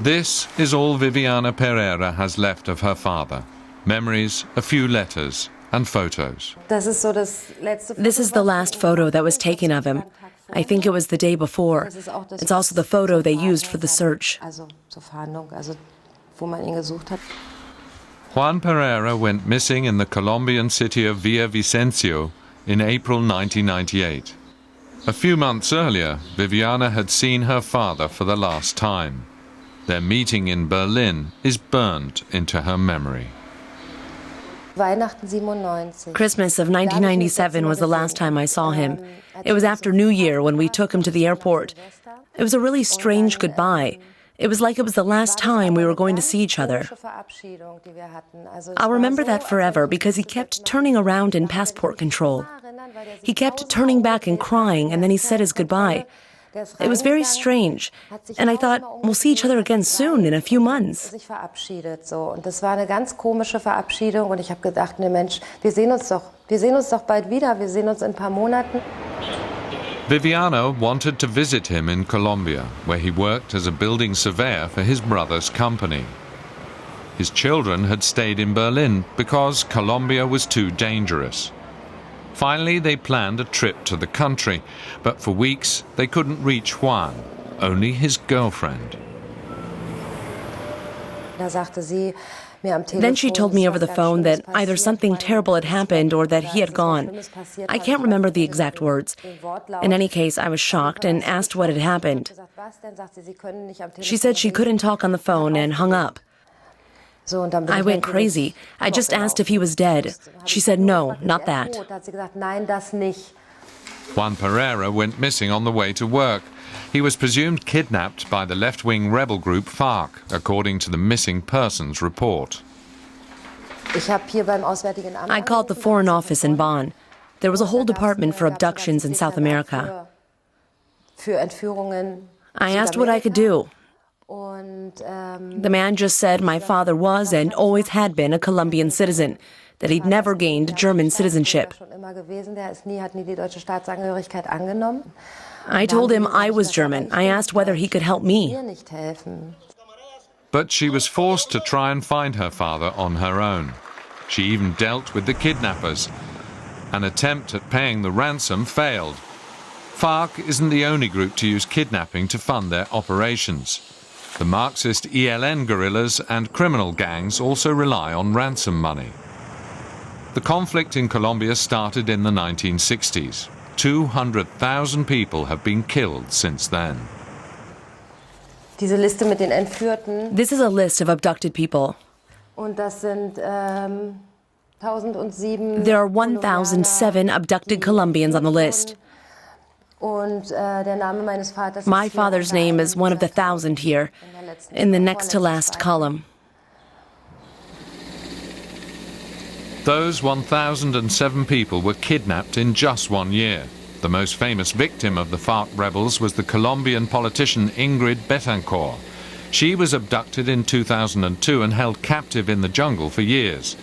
This is all Viviana Pereira has left of her father. Memories, a few letters and photos. This is the last photo that was taken of him. I think it was the day before. It's also the photo they used for the search. Juan Pereira went missing in the Colombian city of Villavicencio in April 1998. A few months earlier, Viviana had seen her father for the last time. Their meeting in Berlin is burned into her memory. Christmas of 1997 was the last time I saw him. It was after New Year when we took him to the airport. It was a really strange goodbye. It was like it was the last time we were going to see each other. I'll remember that forever because he kept turning around in passport control. He kept turning back and crying, and then he said his goodbye. It was very strange, and I thought, we'll see each other again soon, in a few months. Das war eine ganz komische Verabschiedung und ich habe gedacht, ne Mensch, wir sehen uns doch bald wieder, wir sehen uns in ein paar Monaten. Viviana wanted to visit him in Colombia, where he worked as a building surveyor for his brother's company. His children had stayed in Berlin because Colombia was too dangerous. Finally, they planned a trip to the country, but for weeks they couldn't reach Juan, only his girlfriend. Then she told me over the phone that either something terrible had happened or that he had gone. I can't remember the exact words. In any case, I was shocked and asked what had happened. She said she couldn't talk on the phone and hung up. I went crazy. I just asked if he was dead. She said no, not that. Juan Pereira went missing on the way to work. He was presumed kidnapped by the left-wing rebel group FARC, according to the missing persons report. I called the Foreign Office in Bonn. There was a whole department for abductions in South America. I asked what I could do. The man just said my father was and always had been a Colombian citizen, that he'd never gained German citizenship. I told him I was German. I asked whether he could help me. But she was forced to try and find her father on her own. She even dealt with the kidnappers. An attempt at paying the ransom failed. FARC isn't the only group to use kidnapping to fund their operations. The Marxist ELN guerrillas and criminal gangs also rely on ransom money. The conflict in Colombia started in the 1960s. 200,000 people have been killed since then. This is a list of abducted people. There are 1,007 abducted Colombians on the list. My father's name is one of the 1,000 here, in the next to last column. Those 1,007 people were kidnapped in just 1 year. The most famous victim of the FARC rebels was the Colombian politician Ingrid Betancourt. She was abducted in 2002 and held captive in the jungle for years.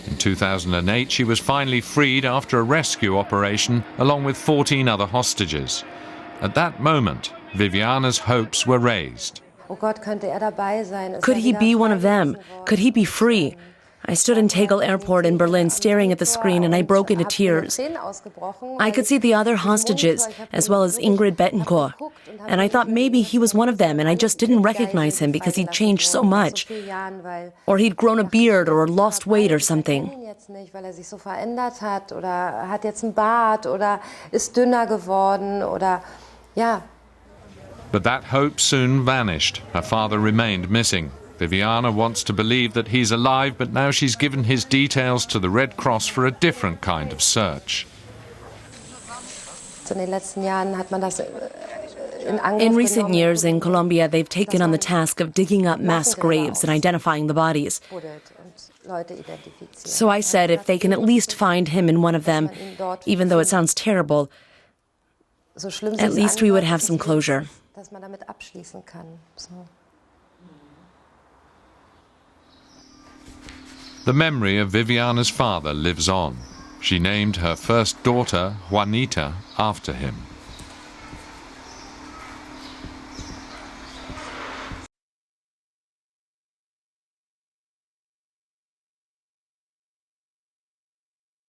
In 2008, she was finally freed after a rescue operation along with 14 other hostages. At that moment, Viviana's hopes were raised. Could he be one of them? Could he be free? I stood in Tegel Airport in Berlin staring at the screen and I broke into tears. I could see the other hostages, as well as Ingrid Betancourt. And I thought maybe he was one of them and I just didn't recognize him because he'd changed so much. Or he'd grown a beard or lost weight or something. But that hope soon vanished. Her father remained missing. Viviana wants to believe that he's alive, but now she's given his details to the Red Cross for a different kind of search. In recent years in Colombia, they've taken on the task of digging up mass graves and identifying the bodies. So I said if they can at least find him in one of them, even though it sounds terrible, at least we would have some closure. The memory of Viviana's father lives on. She named her first daughter, Juanita, after him.